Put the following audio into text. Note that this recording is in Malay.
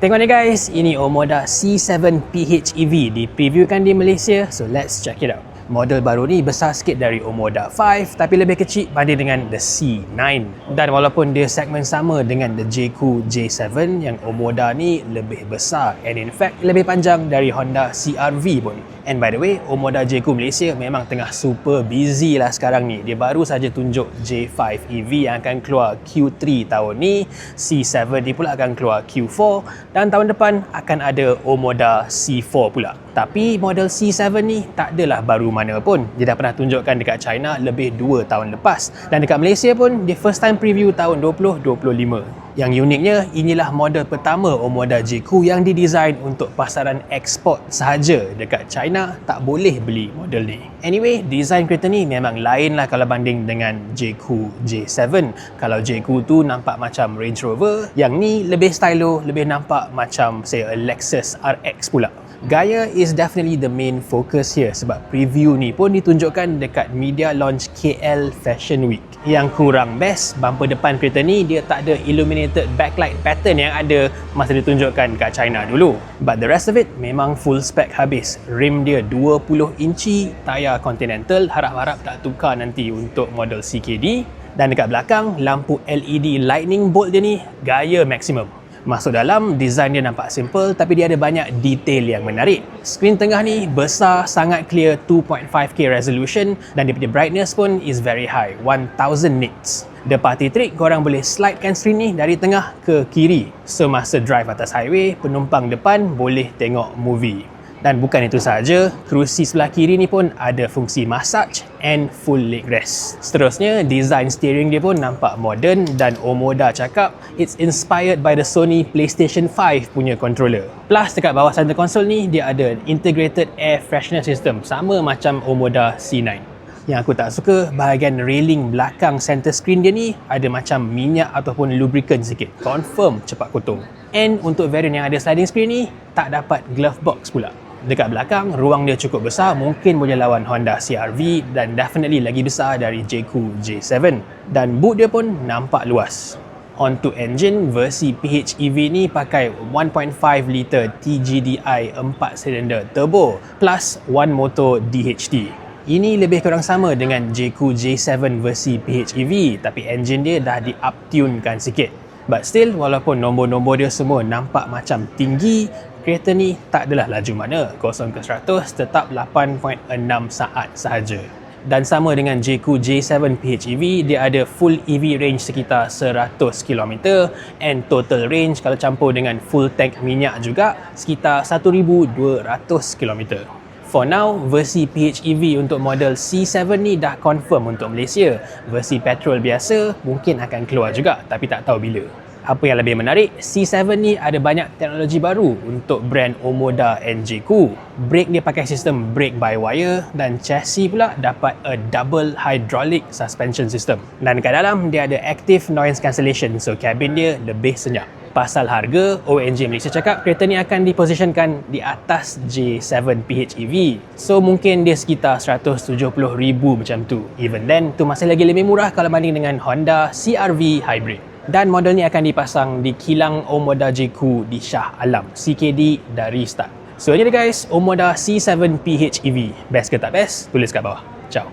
Tengok ni guys, ini Omoda C7 PHEV dipreviewkan di Malaysia, so let's check it out. Model baru ni besar sikit dari Omoda 5 tapi lebih kecil banding dengan the C9. Dan walaupun dia segmen sama dengan the Jeku J7, yang Omoda ni lebih besar and in fact lebih panjang dari Honda CR-V pun. And by the way, Omoda Jeku Malaysia memang tengah super busy lah sekarang ni. Dia baru saja tunjuk J5 EV yang akan keluar Q3 tahun ni, C7 ni pula akan keluar Q4 dan tahun depan akan ada Omoda C4 pula. Tapi model C7 ni tak adalah baru mana pun. Dia dah pernah tunjukkan dekat China lebih 2 tahun lepas. Dan dekat Malaysia pun dia first time preview tahun 2025. Yang uniknya, inilah model pertama Omoda Jeku yang didesain untuk pasaran ekspor sahaja. Dekat China tak boleh beli model ni. Anyway, desain kereta ni memang lain lah kalau banding dengan Jeku J7. Kalau Jeku tu nampak macam Range Rover, yang ni lebih stylo, lebih nampak macam say a Lexus RX pula. Gaya is definitely the main focus here sebab preview ni pun ditunjukkan dekat media launch KL Fashion Week. Yang kurang best, bumper depan kereta ni dia tak ada illuminated backlight pattern yang ada masa ditunjukkan kat China dulu. But the rest of it memang full spec habis. Rim dia 20 inci, tayar Continental, harap-harap tak tukar nanti untuk model CKD. Dan dekat belakang, lampu LED lightning bolt dia ni gaya maksimum. Masuk dalam, design dia nampak simple tapi dia ada banyak detail yang menarik. Skrin tengah ni besar, sangat clear, 2.5K resolution dan dia punya brightness pun is very high, 1000 nits. The party trick, korang boleh slidekan skrin ni dari tengah ke kiri. So masa drive atas highway, penumpang depan boleh tengok movie. Dan bukan itu sahaja, kerusi sebelah kiri ni pun ada fungsi massage and full leg rest. Seterusnya, design steering dia pun nampak modern dan Omoda cakap it's inspired by the Sony PlayStation 5 punya controller. Plus dekat bawah center console ni dia ada integrated air freshener system sama macam Omoda C9. Yang aku tak suka, bahagian railing belakang center screen dia ni ada macam minyak ataupun lubricant sikit. Confirm cepat kotor. And untuk variant yang ada sliding screen ni tak dapat glove box pula. Dekat belakang, ruang dia cukup besar, mungkin boleh lawan Honda CR-V dan definitely lagi besar dari Jeku J7. Dan boot dia pun nampak luas. Onto engine, versi PHEV ni pakai 1.5 liter TGDI 4 silinder turbo plus 1 motor DHT. Ini lebih kurang sama dengan Jeku J7 versi PHEV tapi engine dia dah di-up-tunekan sikit. But still, walaupun nombor-nombor dia semua nampak macam tinggi, kereta ni tak adalah laju mana. 0 ke 100 tetap 8.6 saat sahaja. Dan sama dengan Jeku J7 PHEV, dia ada full EV range sekitar 100 km and total range kalau campur dengan full tank minyak juga sekitar 1200 km. For now, versi PHEV untuk model C7 ni dah confirm untuk Malaysia. Versi petrol biasa mungkin akan keluar juga tapi tak tahu bila. Apa yang lebih menarik, C7 ni ada banyak teknologi baru untuk brand Omoda and Jeku. Brake dia pakai sistem brake by wire dan chassis pula dapat a double hydraulic suspension system. Dan kat dalam dia ada active noise cancellation, so cabin dia lebih senyap. Pasal harga, ONG Malaysia cakap kereta ni akan dipositionkan di atas J7 PHEV. So mungkin dia sekitar 170,000 macam tu. Even then, tu masih lagi lebih murah kalau banding dengan Honda CR-V Hybrid. Dan model ni akan dipasang di kilang Omoda Jeku di Shah Alam, CKD dari start. So ini dia guys, Omoda C7 PHEV. Best ke tak best? Tulis kat bawah. Ciao.